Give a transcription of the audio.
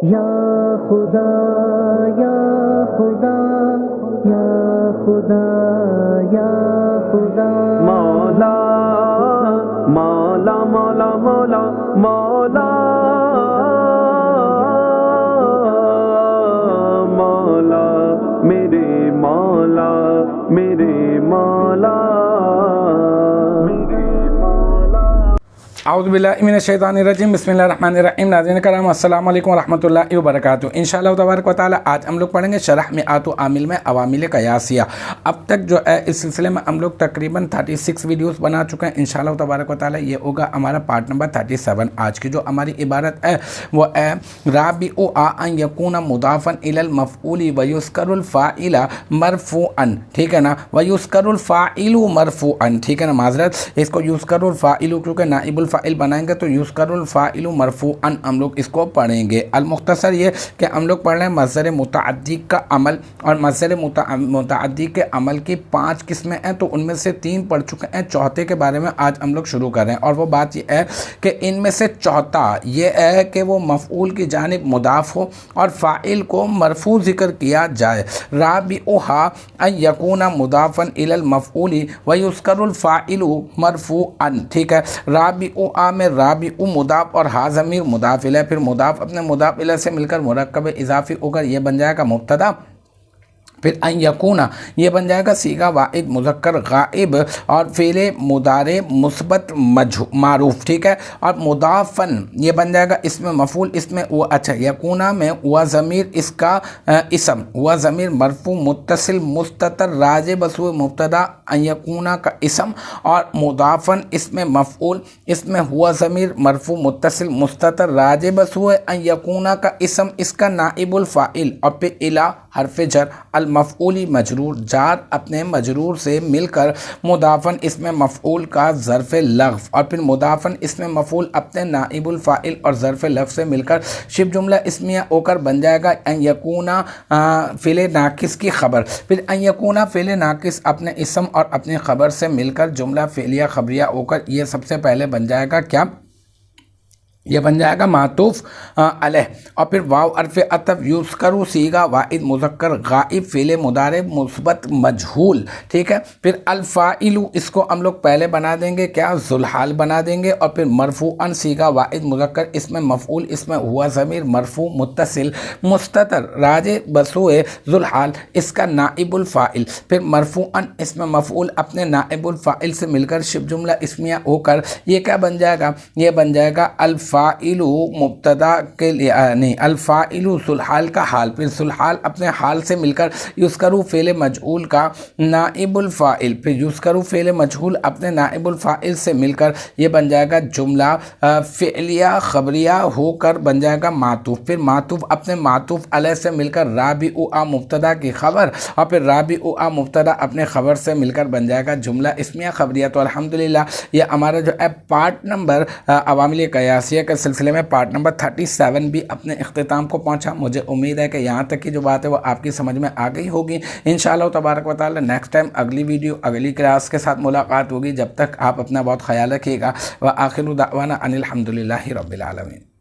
یا خدا یا خدا یا خدا یا خدا مولا مولا مولا مولا مولا مولا میرے مولا میرے مولا اعوذ باللہ من الشیطان الرجیم بسم اللہ الرحمن الرحیم۔ ناظرین کرام السلام علیکم ورحمۃ اللہ وبرکاتہ۔ انشاءاللہ تبارک و تعالی آج ہم لوگ پڑھیں گے شرح مئات عامل میں عوامل قیاسیہ۔ اب تک جو ہے اس سلسلے میں ہم لوگ تقریباً 36 ویڈیوز بنا چکے ہیں۔ انشاءاللہ تبارک و تعالی یہ ہوگا ہمارا پارٹ نمبر 37۔ آج کی جو ہماری عبارت ہے وہ ہے رابع ان یکون مضافا الی المفعول ویذکر الفاعل مرفوعا، ٹھیک ہے نا، ویذکر الفاعل مرفوعا، ٹھیک ہے نا، معذرت اس کو یذکر الفاعل کیونکہ نائب الفاعل بنائیں گے تو یذکر الفاعل مرفوعا ہم لوگ اس کو پڑھیں گے۔ المختصر یہ کہ ہم لوگ پڑھ رہے ہیں مصدر متعدی کا عمل، اور مصدر متعدی کے عمل کی 5 قسمیں ہیں، تو ان میں سے 3 پڑھ چکے ہیں، چوتھے کے بارے میں آج ہم لوگ شروع کر رہے ہیں۔ اور وہ بات یہ ہے کہ ان میں سے چوتھا یہ ہے کہ وہ مفعول کی جانب مضاف ہو اور فاعل کو مرفوع ذکر کیا جائے۔ رابعھا ان یکون مضافا الی المفعول ویذکر الفاعل مرفوعا، ٹھیک ہے۔ رابع میں رابع مضاف اور ہا ضمیر مضاف الیہ، پھر مضاف اپنے مضاف الیہ سے مل کر مرکب اضافی ہو کر یہ بن جائے گا مبتدا، پھر ان یکون یہ بن جائے گا صیغہ واحد مذکر غائب اور فعل مضارع مثبت معروف، ٹھیک ہے۔ اور مضافن یہ بن جائے گا اس میں مفعول، اس میں وہ اچھا یکونا میں ہوا ضمیر اس کا اسم، ہوا ضمیر مرفوع متصل مستتر راجع بسوء مبتدا ان یکونا کا اسم، اور مضافن اس میں مفعول، اس میں ہوا ضمیر مرفوع متصل مستتر راجع بسوء ان یکونا کا اسم، اس کا نائب الفاعل، اور پھر الی حرف جر المفعولی مجرور، جار اپنے مجرور سے مل کر مضافن اس میں مفعول کا ظرف لغو، اور پھر مضافن اس میں مفعول اپنے نائب الفاعل اور ظرف لغو سے مل کر شبہ جملہ اسمیہ ہو کر بن جائے گا ان یکونا فعل ناقص کی خبر، پھر ان یکونا فعل ناقص اپنے اسم اور اپنی خبر سے مل کر جملہ فعلیہ خبریہ ہو کر یہ سب سے پہلے بن جائے گا کیا، یہ بن جائے گا معطوف علیہ، اور پھر واو حرف عطف یذکر صیغہ واحد مذکر غائب فعل مضارع مثبت مجہول، ٹھیک ہے۔ پھر الفاعل اس کو ہم لوگ پہلے بنا دیں گے کیا، ذوالحال بنا دیں گے، اور پھر مرفوعا صیغہ واحد مذکر اس میں مفعول، اس میں ہوا ضمیر مرفوع متصل مستتر راجع بسوء ذوالحال اس کا نائب الفاعل، پھر مرفوعا اس میں مفعول اپنے نائب الفاعل سے مل کر شبہ جملہ اسمیہ ہو کر یہ کیا بن جائے گا، یہ بن جائے گا الفاعل مبتدا کے لیے نہیں، الفاعل ذوالحال کا حال، پھر ذوالحال اپنے حال سے مل کر یذکر فعل مجہول کا نائب الفاعل، پھر یذکر فعل مجہول اپنے نائب الفاعل سے مل کر یہ بن جائے گا جملہ فعلیہ خبریہ ہو کر بن جائے گا معطوف، پھر معطوف اپنے معطوف علیہ سے مل کر رابع مبتدا کی خبر، اور پھر رابع مبتدا اپنے خبر سے مل کر بن جائے گا جملہ اسمیہ خبریہ۔ تو الحمدللہ یہ ہمارا جو ہے پارٹ نمبر عوامل قیاسیہ کے سلسلے میں پارٹ نمبر 37 بھی اپنے اختتام کو پہنچا۔ مجھے امید ہے کہ یہاں تک کی جو بات ہے وہ آپ کی سمجھ میں آ گئی ہوگی۔ انشاءاللہ تبارک و تعالی نیکسٹ ٹائم اگلی ویڈیو اگلی کلاس کے ساتھ ملاقات ہوگی۔ جب تک آپ اپنا بہت خیال رکھیے گا۔ وآخر دعوانا ان الحمدللہ رب العالمین۔